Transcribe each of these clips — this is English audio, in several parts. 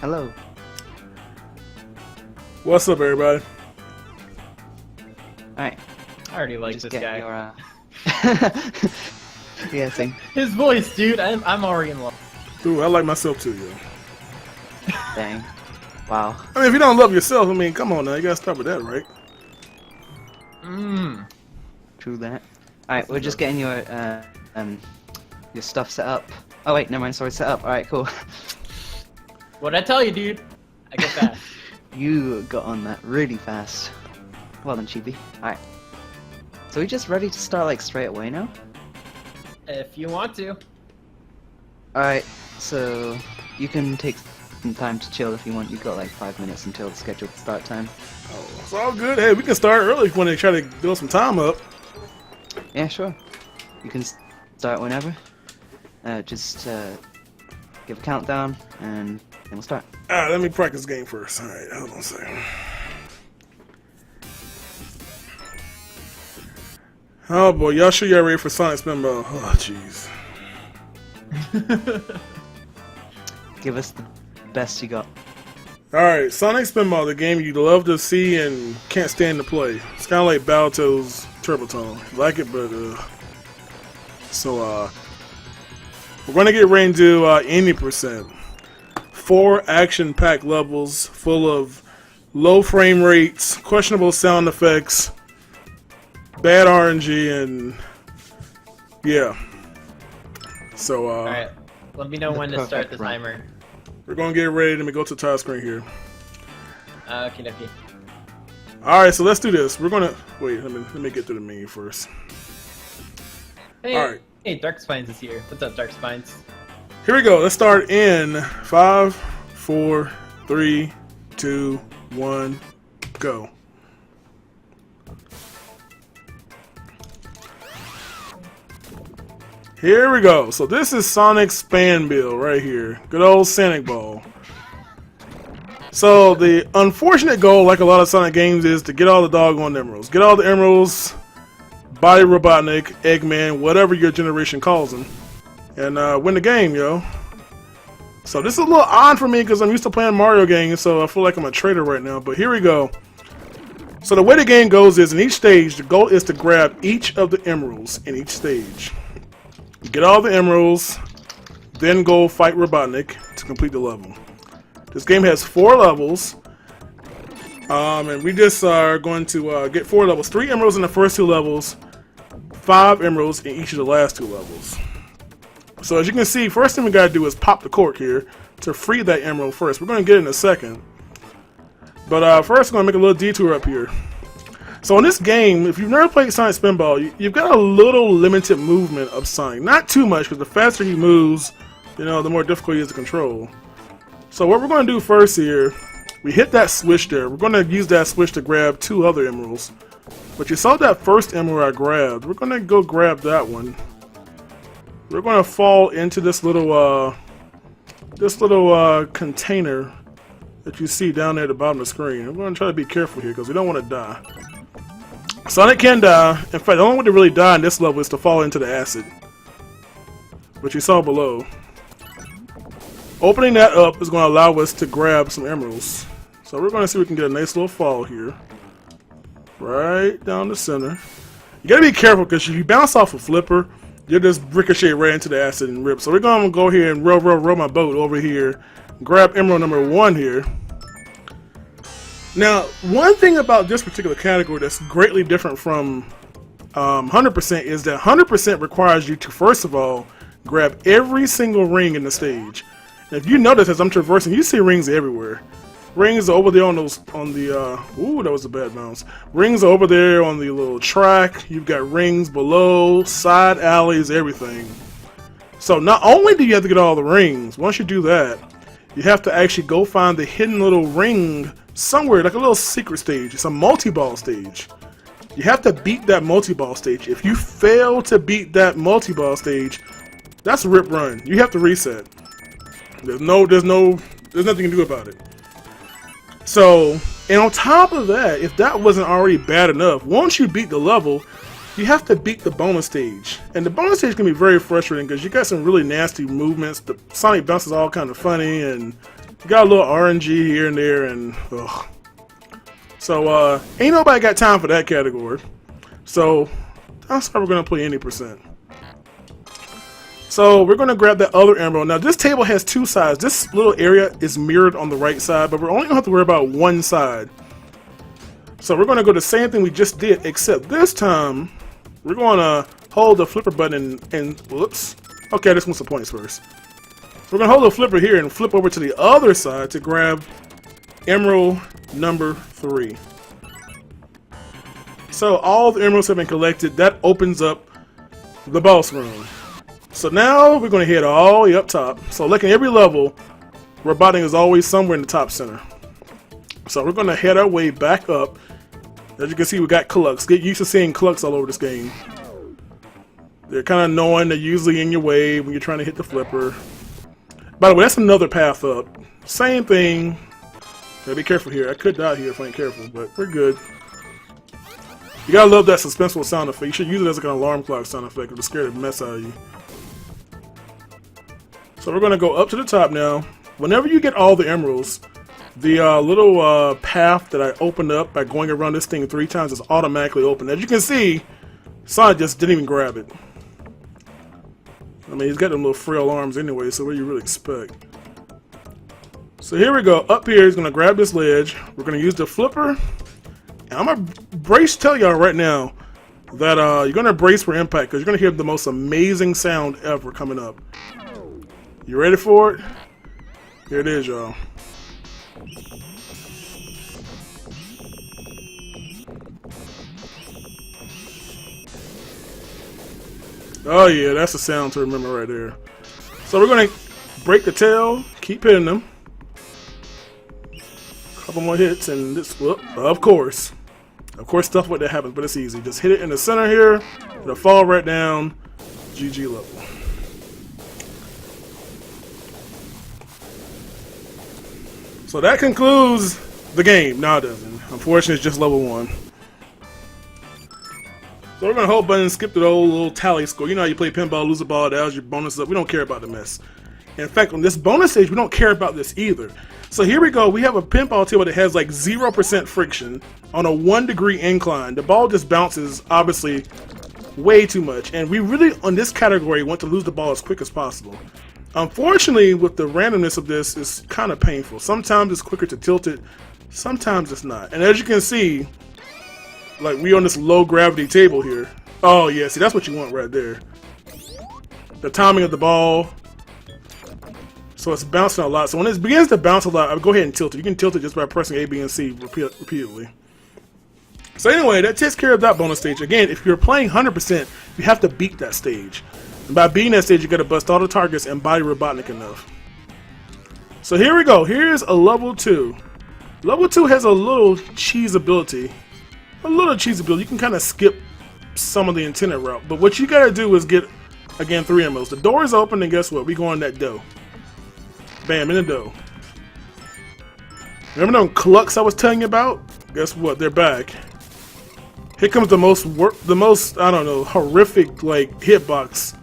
Hello. What's up, everybody? Alright. I already like this guy. Your, yeah, same. His voice, dude. I'm already in love. Dude, I like myself too, yo. Dang. Wow. I mean, if you don't love yourself, I mean, come on now, you gotta start with that, right? True that. Alright, we're just getting your stuff set up. Oh wait, never mind, sorry, set up. Alright, cool. What'd I tell you, dude? I get fast. You got on that really fast. Well then, Chibi. Alright. So we just ready to start like straight away now? If you want to. Alright, so you can take some time to chill if you want. You've got like 5 minutes until the scheduled start time. Oh, it's all good. Hey, we can start early when they try to build some time up. Yeah, sure. You can start whenever. Just give a countdown and then we'll start. Alright, let me practice the game first. Alright, hold on a second. Oh boy, y'all sure y'all ready for Sonic Spinball? Oh, jeez. Give us the best you got. Alright, Sonic Spinball, the game you love to see and can't stand to play. It's kind of like Battletoads Turbo Tone. You like it, but, we're going to get ready to do any percent. 4 action-packed levels full of low frame rates, questionable sound effects, bad RNG, and yeah. So, Alright, let me know when to start the timer. We're going to get ready. Let me go to the title screen here. Okie dokie. Alright, so let's do this. We're going to... Wait, let me get to the menu first. Hey, Alright. hey, Dark Spines is here. What's up, Dark Spines? Here we go. Let's start in 5, 4, 3, 2, 1, go. Here we go. So this is Sonic Spinball right here. Good old Sonic Ball. So the unfortunate goal, like a lot of Sonic games, is to get all the doggone emeralds. Get all the emeralds, Body Robotnik, Eggman, whatever your generation calls them, and win the game, yo. So this is a little odd for me because I'm used to playing Mario games, so I feel like I'm a traitor right now. But here we go. So the way the game goes is in each stage, the goal is to grab each of the emeralds in each stage. Get all the emeralds, then go fight Robotnik to complete the level. This game has 4 levels, and we just are going to get 4 levels. 3 emeralds in the first 2 levels, 5 emeralds in each of the last 2 levels. So as you can see, first thing we gotta do is pop the cork here to free that emerald first. We're gonna get it in a second, but first I'm gonna make a little detour up here. So in this game, if you've never played Sonic Spinball, you've got a little limited movement of Sonic. Not too much, because the faster he moves, you know, the more difficult he is to control. So what we're going to do first here, we hit that switch there. We're going to use that switch to grab 2 other emeralds. But you saw that first emerald I grabbed. We're going to go grab that one. We're going to fall into this little container that you see down there at the bottom of the screen. I'm going to try to be careful here because we don't want to die. Sonic can die. In fact, the only way to really die in this level is to fall into the acid, which you saw below. Opening that up is going to allow us to grab some emeralds. So we're going to see if we can get a nice little fall here. Right down the center. You got to be careful because if you bounce off a flipper, you'll just ricochet right into the acid and rip. So we're going to go here and row my boat over here. Grab emerald number 1 here. Now, one thing about this particular category that's greatly different from 100% is that 100% requires you to, first of all, grab every single ring in the stage. And if you notice as I'm traversing, you see rings everywhere. Rings are over there on the, ooh, that was a bad bounce. Rings are over there on the little track. You've got rings below, side alleys, everything. So not only do you have to get all the rings, once you do that, you have to actually go find the hidden little ring somewhere, like a little secret stage. It's a multi-ball stage. You have to beat that multi-ball stage. If you fail to beat that multi-ball stage, that's a rip run. You have to reset. There's nothing you can do about it. So, and on top of that, if that wasn't already bad enough, once you beat the level, you have to beat the bonus stage. And the bonus stage can be very frustrating because you got some really nasty movements. The Sonic bounces all kind of funny, and You got a little RNG here and there, and ugh. So ain't nobody got time for that category. So that's how we're gonna play any percent. So we're gonna grab that other emerald. Now this table has two sides. This little area is mirrored on the right side, but we're only gonna have to worry about one side. So we're gonna go the same thing we just did, except this time we're gonna hold the flipper button and whoops. Okay, this one's the points first. So we're gonna hold the flipper here and flip over to the other side to grab emerald number 3. So all the emeralds have been collected. That opens up the boss room. So now we're going to head all the way up top. So like in every level, Robotnik is always somewhere in the top center. So we're going to head our way back up. As you can see, we got Clucks. Get used to seeing Clucks all over this game. They're kind of annoying. They're usually in your way when you're trying to hit the flipper. By the way, that's another path up. Same thing. Gotta be careful here. I could die here if I ain't careful, but we're good. You gotta love that suspenseful sound effect. You should use it as like an alarm clock sound effect. It'll scare the mess out of you. So we're gonna go up to the top now. Whenever you get all the emeralds, the little path that I opened up by going around this thing 3 times is automatically open. As you can see, Sonic just didn't even grab it. I mean, he's got them little frail arms anyway, so what do you really expect? So here we go. Up here, he's gonna grab this ledge. We're gonna use the flipper. And I'm gonna tell y'all right now that you're gonna brace for impact because you're gonna hear the most amazing sound ever coming up. You ready for it? Here it is, y'all. Oh yeah, that's a sound to remember right there. So we're gonna break the tail, keep hitting them. Couple more hits and this, whoop, of course stuff like that happens, but it's easy. Just hit it in the center here, it'll fall right down. GG level. So that concludes the game. No, it doesn't. Unfortunately, it's just level 1. So we're gonna hold button and skip the old little tally score. You know how you play pinball, lose a ball, that was your bonus up. We don't care about the mess. In fact, on this bonus stage, we don't care about this either. So here we go. We have a pinball table that has like 0% friction on a 1-degree incline. The ball just bounces, obviously, way too much. And we really, on this category, want to lose the ball as quick as possible. Unfortunately, with the randomness of this, it's kind of painful. Sometimes it's quicker to tilt it, sometimes it's not. And as you can see, like we on this low gravity table here. Oh yeah, see that's what you want right there. The timing of the ball. So it's bouncing a lot. So when it begins to bounce a lot, I'll go ahead and tilt it. You can tilt it just by pressing A, B, and C repeatedly. So anyway, that takes care of that bonus stage. Again, if you're playing 100%, you have to beat that stage. And by beating that stage, you gotta bust all the targets and body Robotnik enough. So here we go. Here's a level 2. Level 2 has a little cheese ability. You can kind of skip some of the intended route. But what you gotta do is get, again, 3 emeralds. The door is open, and guess what? We go in that dough. Bam, in the dough. Remember them clucks I was telling you about? Guess what? They're back. Here comes the most, I don't know, horrific, like, hitbox.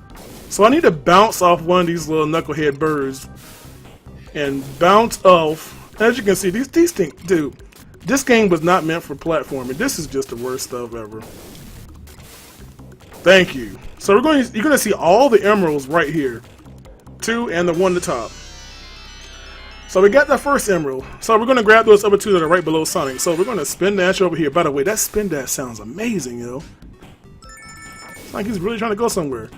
So I need to bounce off one of these little knucklehead birds. And bounce off. As you can see, these things, dude. This game was not meant for platforming. This is just the worst stuff ever. Thank you. So you're going to see all the emeralds right here. 2 and the one at the top. So we got the first emerald. So we're going to grab those other 2 that are right below Sonic. So we're going to spin dash over here. By the way, that spin dash sounds amazing, yo. It's like he's really trying to go somewhere.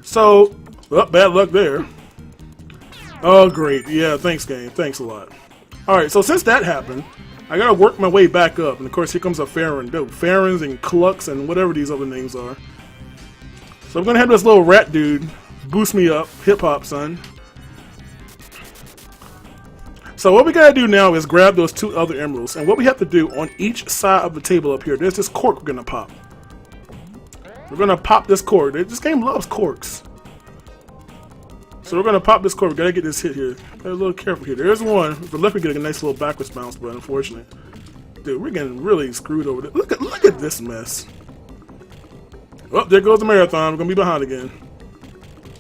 So, oh, bad luck there. Oh, great. Yeah, thanks, game. Thanks a lot. Alright, so since that happened, I gotta work my way back up. And of course, here comes a Farron. Dude, Farrons and Clucks and whatever these other names are. So I'm gonna have this little rat dude boost me up. Hip hop, son. So what we gotta do now is grab those 2 other emeralds. And what we have to do on each side of the table up here, there's this cork we're gonna pop. We're gonna pop this cork. This game loves corks. So we're gonna pop this cork. We gotta get this hit here. Gotta be a little careful here. There's one. If we're left, we get a nice little backwards bounce, but unfortunate. Dude, we're getting really screwed over there. Look at this mess. Oh, there goes the marathon. We're gonna be behind again.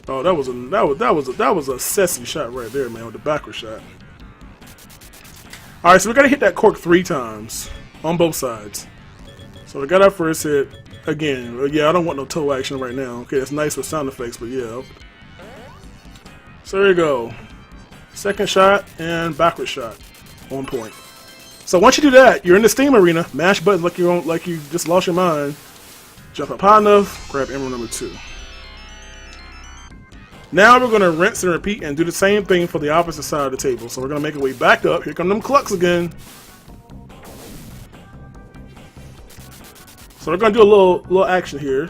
Oh, that was a sassy shot right there, man, with the backward shot. Alright, so we gotta hit that cork 3 times on both sides. So we got our first hit. Again, yeah, I don't want no toe action right now. Okay, that's nice with sound effects, but yeah. So there you go. Second shot and backward shot. On point. So once you do that, you're in the Steam arena. Mash buttons like you just lost your mind. Jump up high enough, grab emerald number 2. Now we're going to rinse and repeat and do the same thing for the opposite side of the table. So we're going to make our way back up. Here come them clucks again. So we're going to do a little action here.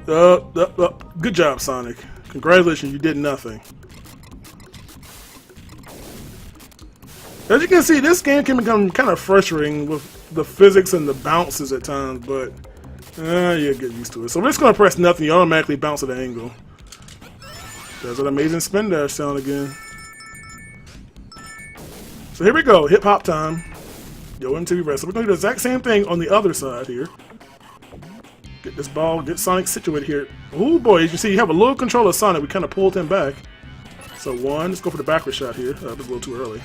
Good job, Sonic. Congratulations, you did nothing. As you can see, this game can become kind of frustrating with the physics and the bounces at times, but you get used to it. So we're just going to press nothing. You automatically bounce at an angle. There's an amazing spin dash sound again. So here we go, hip hop time. Yo, MTV Rest. So we're going to do the exact same thing on the other side here. Get this ball, get Sonic situated here. Oh boy, as you see, you have a little control of Sonic. We kind of pulled him back. So one, let's go for the backward shot here. That was a little too early.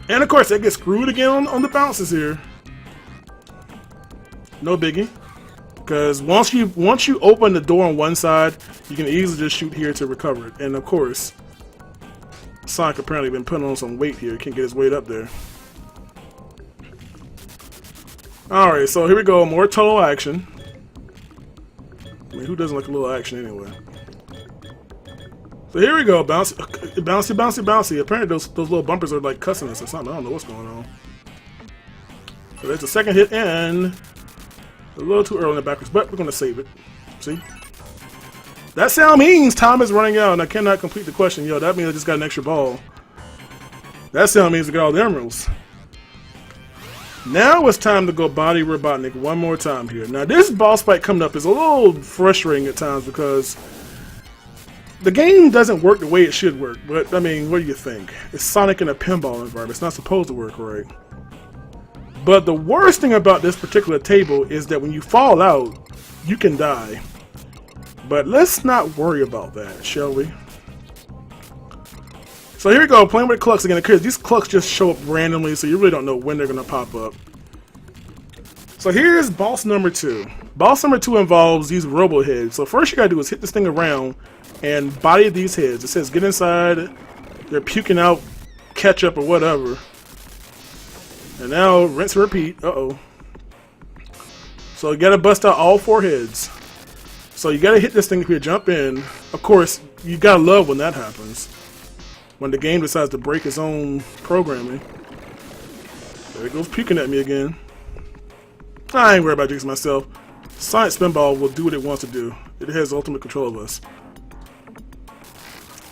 And of course, that gets screwed again on the bounces here. No biggie, because once you open the door on one side, you can easily just shoot here to recover it. And of course, Sonic apparently been putting on some weight here. Can't get his weight up there. All right, so here we go. More total action. I mean, who doesn't like a little action anyway? So here we go, bouncy, bouncy, bouncy, bouncy. Apparently those little bumpers are like cussing us or something. I don't know what's going on. So there's the second hit and a little too early in the backwards, but we're gonna save it. See? That sound means time is running out and I cannot complete the question. Yo, that means I just got an extra ball. That sound means we got all the emeralds. Now it's time to go Body Robotnik one more time here. Now this boss fight coming up is a little frustrating at times because the game doesn't work the way it should work, but I mean, what do you think? It's Sonic in a pinball environment. It's not supposed to work right. But the worst thing about this particular table is that when you fall out, you can die. But let's not worry about that, shall we? So here we go, playing with clucks again. Because these clucks just show up randomly, so you really don't know when they're going to pop up. So here's boss number 2. Boss number 2 involves these robo heads. So first you got to do is hit this thing around and body these heads. It says get inside, they're puking out ketchup or whatever. And now rinse and repeat. Uh-oh. So you got to bust out all 4 heads. So you got to hit this thing if you jump in. Of course, you got to love when that happens. When the game decides to break its own programming. There it goes puking at me again. I ain't worried about jinxing myself. Sonic Spinball will do what it wants to do. It has ultimate control of us.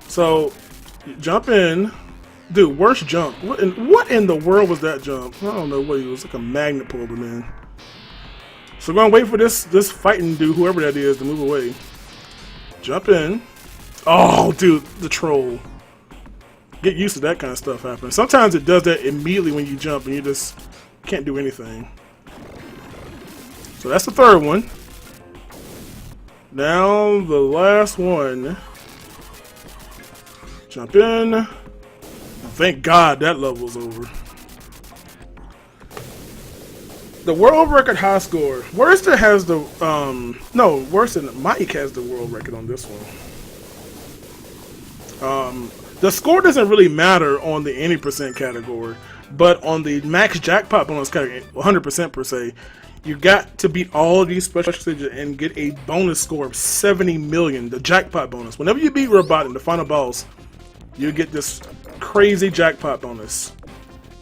So, jump in. Dude, worst jump. What in the world was that jump? I don't know what it was. Like a magnet pulled him in. So we're gonna wait for this fighting dude, whoever that is, to move away. Jump in. Oh, dude, the troll. Get used to that kind of stuff happening. Sometimes it does that immediately when you jump and you just can't do anything. So that's the third one. Now the last one. Jump in. Thank God that level's over. The world record high score. Worcester has the no, worse than Mike has the world record on this one. The score doesn't really matter on the any percent category, but on the max jackpot bonus category, 100% per se, you got to beat all of these special stages and get a bonus score of 70 million, the jackpot bonus. Whenever you beat Robotnik, the final boss, you get this crazy jackpot bonus.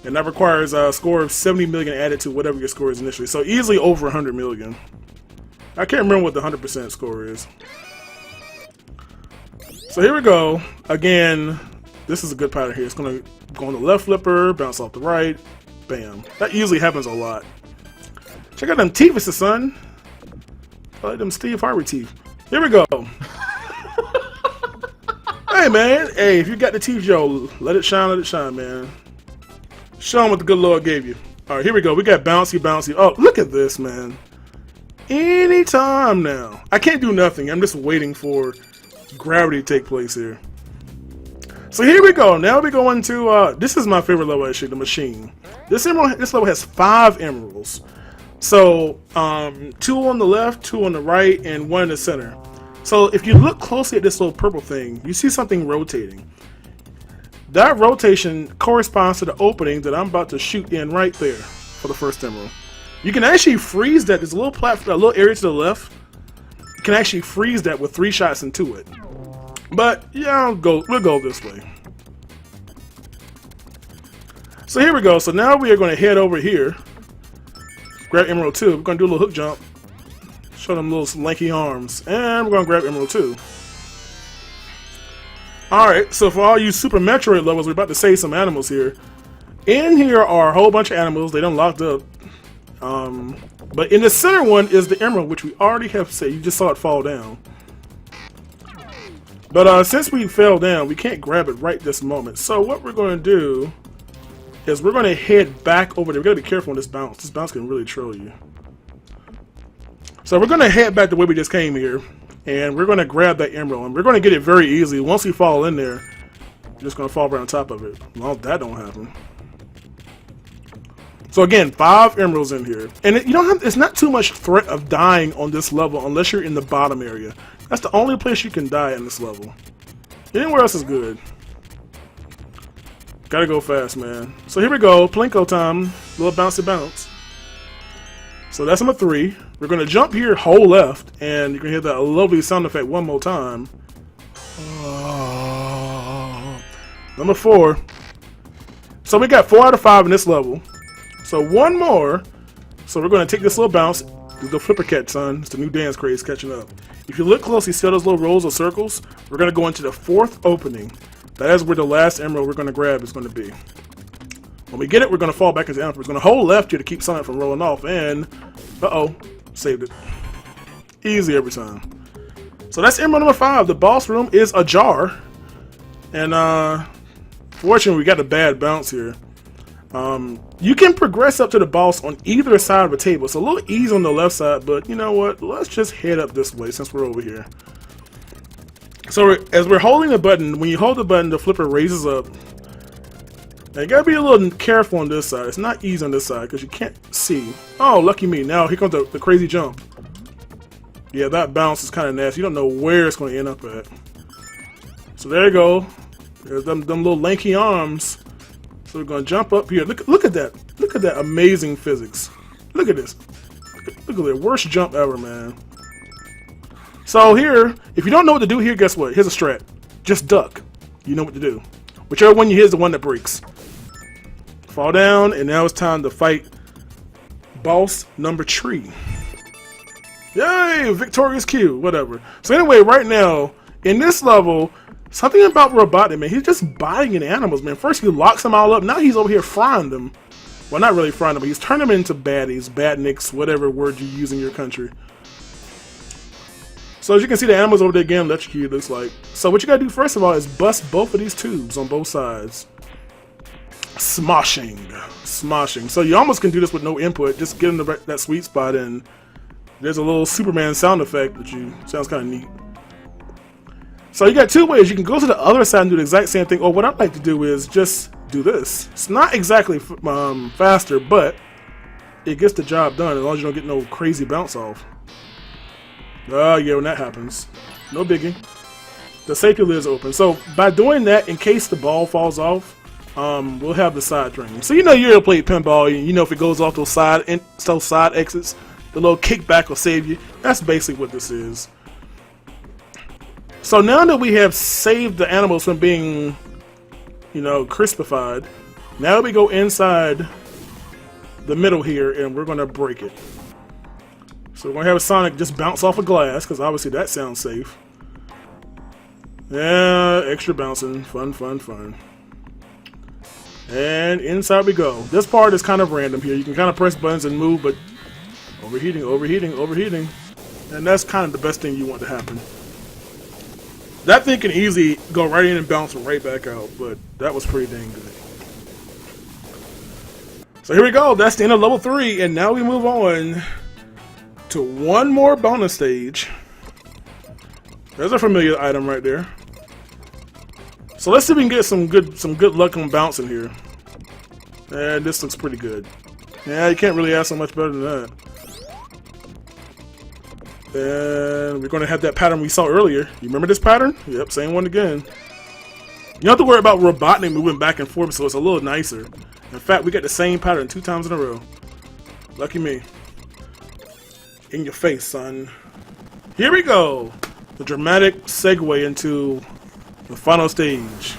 And that requires a score of 70 million added to whatever your score is initially. So easily over 100 million. I can't remember what the 100% score is. So here we go. Again, this is a good pattern here. It's going to go on the left flipper, bounce off the right, bam. That usually happens a lot. Check out them teeth, son. I like them Steve Harvey teeth. Here we go. Hey, man. Hey, if you got the teeth, yo, let it shine, man. Show them what the good Lord gave you. All right, here we go. We got bouncy, bouncy. Oh, look at this, man. Anytime now. I can't do nothing. I'm just waiting for gravity to take place here. So here we go. Now we go into this is my favorite level actually, the machine. This level has 5 emeralds. So 2 on the left, 2 on the right, and 1 in the center. So if you look closely at this little purple thing, you see something rotating. That rotation corresponds to the opening that I'm about to shoot in right there for the first emerald. You can actually freeze that. There's a little platform, a little area to the left. You can actually freeze that with 3 shots into it. But yeah, we'll go this way. So here we go. So now we are going to head over here. Grab Emerald 2. We're going to do a little hook jump. Show them little lanky arms. And we're going to grab Emerald 2. Alright, so for all you Super Metroid lovers, we're about to save some animals here. In here are a whole bunch of animals. They done locked up. But in the center one is the emerald, which we already have saved. You just saw it fall down. But since we fell down, we can't grab it right this moment. So what we're going to do is we're going to head back over there. We've got to be careful on this bounce. This bounce can really troll you. So we're going to head back the way we just came here. And we're going to grab that emerald. And we're going to get it very easily. Once we fall in there, you're just going to fall right on top of it. Well, that don't happen. So again, 5 emeralds in here. And you don't have, it's not too much threat of dying on this level unless you're in the bottom area. That's the only place you can die in this level. Anywhere else is good. Gotta go fast, man. So here we go, Plinko time. Little bouncy bounce. So that's number 3. We're gonna jump here, whole left, and you can hear that lovely sound effect one more time. Number 4. So we got 4 out of 5 in this level. So 1 more. So we're gonna take this little bounce. Do the flipper cat, son. It's the new dance craze catching up. If you look closely, see those little rows of circles? We're gonna go into the 4th opening. That is where the last emerald we're gonna grab is gonna be. When we get it, we're gonna fall back into the emerald. We're gonna hold left here to keep Sonic from rolling off, and saved it. Easy every time. So that's emerald number 5. The boss room is ajar, and fortunately we got a bad bounce here. You can progress up to the boss on either side of the table. It's a little easy on the left side, but you know what? Let's just head up this way since we're over here. So as we're holding the button, when you hold the button, the flipper raises up. Now you gotta be a little careful on this side. It's not easy on this side because you can't see. Oh, lucky me. Now here comes the crazy jump. Yeah, that bounce is kind of nasty. You don't know where it's going to end up at. So there you go. There's them little lanky arms. So we're gonna jump up here. Look at that. Look at that amazing physics. Look at this. Look at the worst jump ever, man. So here, if you don't know what to do here, guess what? Here's a strat. Just duck. You know what to do. Whichever one you hit is the one that breaks. Fall down, and now it's time to fight boss number 3. Yay! Victorious Q. Whatever. So anyway, right now, in this level, something about Robotnik, man. He's just biting into animals, man. First he locks them all up. Now he's over here frying them. Well, not really frying them, but he's turning them into baddies, badniks, whatever word you use in your country. So as you can see, the animals over there again, electrocuted, looks like. So what you gotta do first of all is bust both of these tubes on both sides. Smoshing. Smoshing. So you almost can do this with no input. Just get in that sweet spot, and there's a little Superman sound effect that sounds kind of neat. So you got 2 ways. You can go to the other side and do the exact same thing, or what I'd like to do is just do this. It's not exactly faster, but it gets the job done as long as you don't get no crazy bounce off. Oh yeah, when that happens. No biggie. The safety lid is open. So by doing that, in case the ball falls off, we'll have the side drain. So you know you ever played pinball, you know if it goes off those side exits, the little kickback will save you. That's basically what this is. So now that we have saved the animals from being, crispified, now we go inside the middle here and we're gonna break it. So we're gonna have Sonic just bounce off of glass, because obviously that sounds safe. Yeah, extra bouncing, fun, fun, fun. And inside we go. This part is kind of random here. You can kind of press buttons and move, but overheating, overheating, overheating. And that's kind of the best thing you want to happen. That thing can easily go right in and bounce right back out, but that was pretty dang good. So here we go. That's the end of level 3, and now we move on to one more bonus stage. There's a familiar item right there. So let's see if we can get some good luck on bouncing here. And this looks pretty good. Yeah, you can't really ask so much better than that. And we're going to have that pattern we saw earlier. You remember this pattern? Yep, same one again. You don't have to worry about Robotnik moving back and forth, so it's a little nicer. In fact, we got the same pattern 2 times in a row. Lucky me. In your face, son. Here we go. The dramatic segue into the final stage.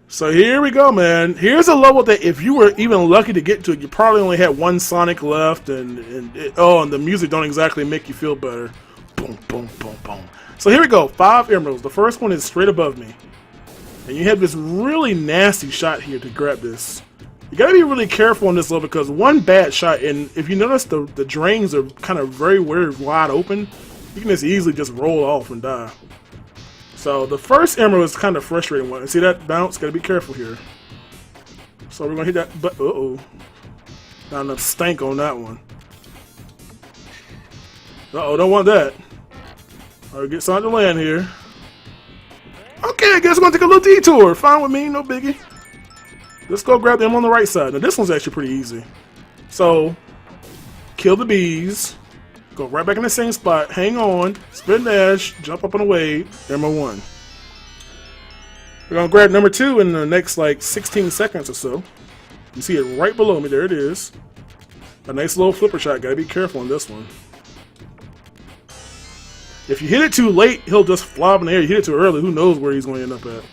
So here we go, man. Here's a level that if you were even lucky to get to it, you probably only had 1 Sonic left, and the music don't exactly make you feel better. Boom, boom, boom, boom. So here we go, 5 emeralds. The first one is straight above me. And you have this really nasty shot here to grab this. You gotta be really careful on this level because one bad shot, and if you notice the drains are kind of very wide open, you can just easily just roll off and die. So the first emerald is kind of frustrating one. See that bounce? Gotta be careful here. So we're gonna hit that, but uh-oh. Not enough stank on that one. Uh-oh, don't want that. Alright, get something to land here. Okay, I guess we're gonna take a little detour. Fine with me, no biggie. Let's go grab them on the right side. Now this one's actually pretty easy. So, kill the bees. Go right back in the same spot. Hang on. Spin dash. Jump up on the wave. Emerald 1. We're gonna grab number 2 in the next like 16 seconds or so. You see it right below me. There it is. A nice little flipper shot. Gotta be careful on this one. If you hit it too late, he'll just fly up in the air. You hit it too early, who knows where he's going to end up at.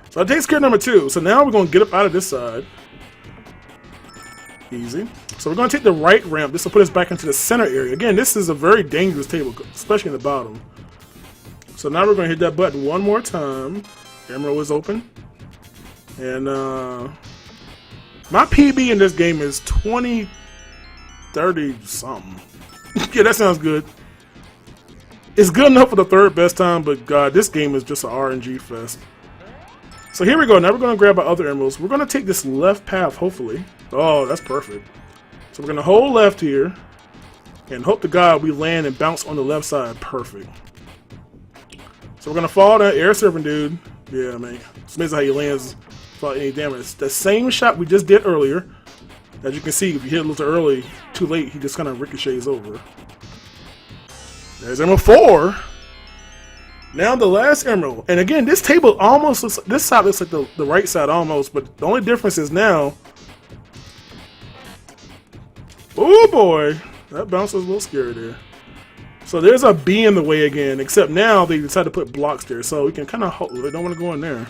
So that takes care of number 2. So now we're going to get up out of this side. Easy. So we're going to take the right ramp. This will put us back into the center area. Again, this is a very dangerous table, especially in the bottom. So now we're going to hit that button one more time. Emerald is open. And my PB in this game is 2030 something. Yeah, that sounds good. It's good enough for the 3rd best time, but God, this game is just an RNG fest. So here we go. Now we're going to grab our other emeralds. We're going to take this left path, hopefully. Oh, that's perfect. So we're going to hold left here and hope to God we land and bounce on the left side. Perfect. So we're going to fall down. Air serving, dude. Yeah, man. It's amazing how he lands without any damage. The same shot we just did earlier. As you can see, if you hit a little too early, too late, he just kind of ricochets over. There's emerald 4. Now the last emerald. And again, this table almost looks, this side looks like the right side almost, but the only difference is now. Oh boy, that bounce was a little scary there. So there's a B in the way again, except now they decided to put blocks there, so we can kind of hold. They don't want to go in there.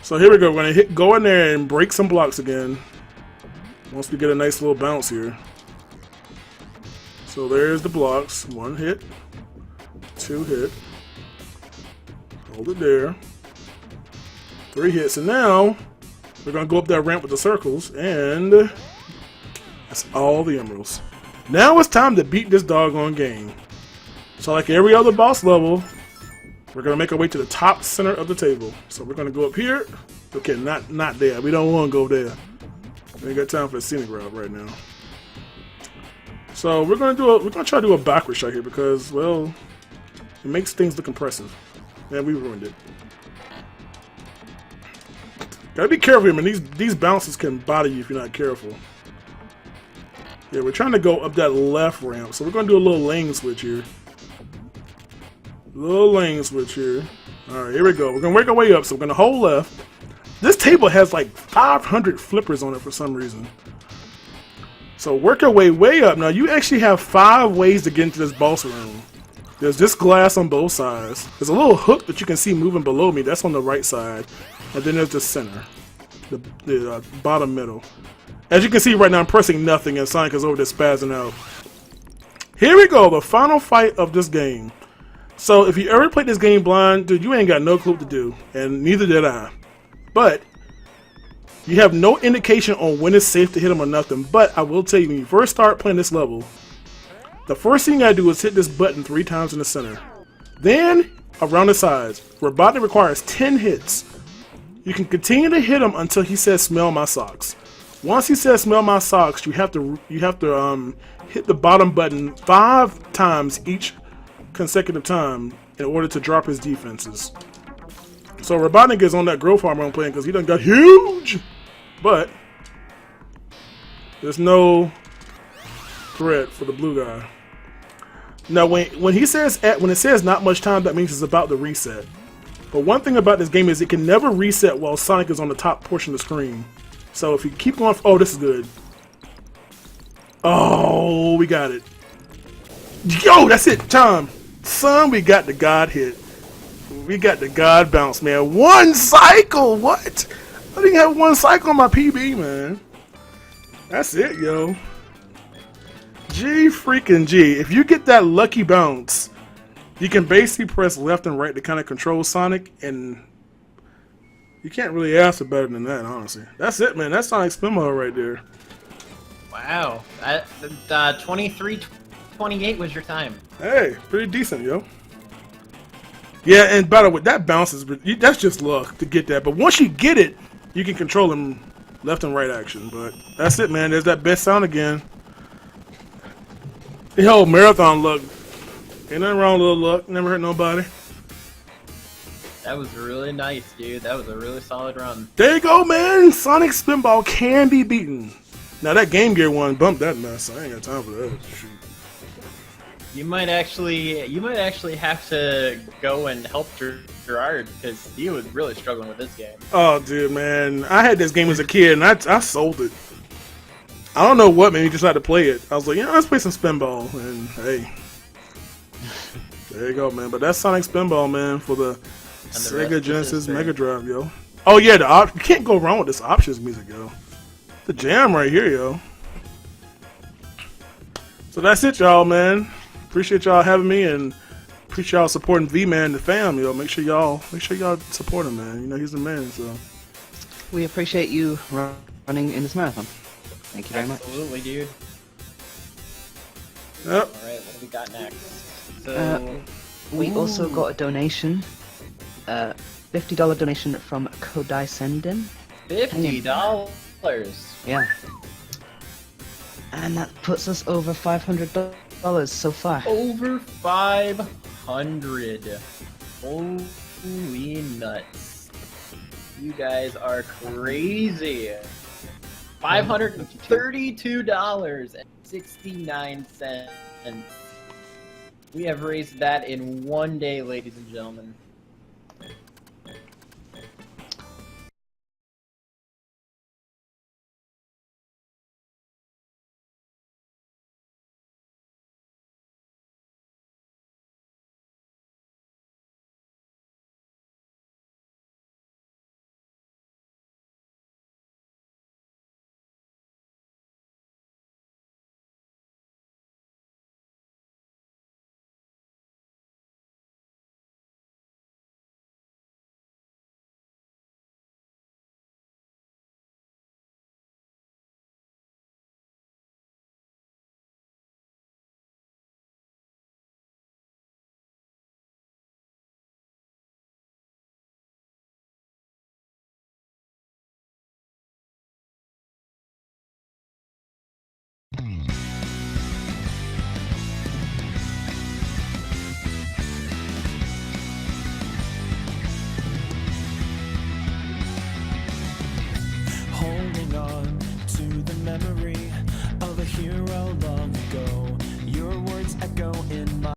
So here we go. We're gonna go in there and break some blocks again. Once we get a nice little bounce here. So there's the blocks. 1 hit, 2 hit. Hold it there. 3 hits, and now we're gonna go up that ramp with the circles, and that's all the emeralds. Now it's time to beat this doggone game. So like every other boss level, we're gonna make our way to the top center of the table. So we're gonna go up here. Okay, not there. We don't want to go there. We ain't got time for a scenic route right now. So we're gonna try to do a backward shot here because, well, it makes things look impressive. Man, we ruined it. Gotta be careful, man. These bounces can bother you if you're not careful. Yeah, we're trying to go up that left ramp, so we're gonna do a little lane switch here. Little lane switch here. All right, here we go. We're gonna work our way up, so we're gonna hold left. This table has like 500 flippers on it for some reason. So work your way up. Now you actually have 5 ways to get into this boss room. There's this glass on both sides. There's a little hook that you can see moving below me. That's on the right side. And then there's the center. The bottom middle. As you can see right now, I'm pressing nothing and Sonic is over there spazzing out. Here we go, the final fight of this game. So if you ever played this game blind, dude, you ain't got no clue what to do. And neither did I. But you have no indication on when it's safe to hit him or nothing, but I will tell you, when you first start playing this level, the first thing you gotta do is hit this button 3 times in the center. Then, around the sides. Robotnik requires 10 hits. You can continue to hit him until he says, "Smell my socks." Once he says "smell my socks," you have to hit the bottom button 5 times each consecutive time in order to drop his defenses. So Robotnik is on that growth armor I'm playing because he done got huge, but there's no threat for the blue guy. Now when it says not much time, that means it's about to reset. But one thing about this game is it can never reset while Sonic is on the top portion of the screen. So if you keep going, oh, this is good. Oh, we got it. Yo, that's it, time. Son, we got the God hit. We got the God bounce, man. 1 cycle, what? I didn't have 1 cycle on my PB, man. That's it, yo. G freaking G. If you get that lucky bounce, you can basically press left and right to kind of control Sonic, and you can't really ask for better than that, honestly. That's it, man. That's Sonic Spinball right there. Wow. 23:28 was your time. Hey, pretty decent, yo. Yeah, and by the way, that bounce is, that's just luck to get that. But once you get it, you can control him left and right action. But that's it, man. There's that best sound again. Yo, marathon luck. Ain't nothing wrong with a little luck. Never hurt nobody. That was really nice, dude. That was a really solid run. There you go, man. Sonic Spinball can be beaten. Now that Game Gear one bumped that mess. I ain't got time for that. Shoot. You might actually have to go and help Gerard because he was really struggling with this game. Oh, dude, man. I had this game as a kid, and I sold it. I don't know what made me decide to play it. I was like, let's play some Spinball, and hey. There you go, man. But that's Sonic Spinball, man, for the Sega Genesis Mega Drive, yo. Oh, yeah, you can't go wrong with this options music, yo. The jam right here, yo. So that's it, y'all, man. Appreciate y'all having me, and appreciate y'all supporting V-Man, the fam, yo. Make sure y'all support him, man. You know, he's the man, so. We appreciate you running in this marathon. Thank you very much. Absolutely, dude. Yep. Alright, what do we got next? So, we also got a donation. $50 donation from Kodai Sendin. $50? Yeah. And that puts us over $500 so far. Over 500. Holy nuts. You guys are crazy. $532.69. We have raised that in one day, ladies and gentlemen.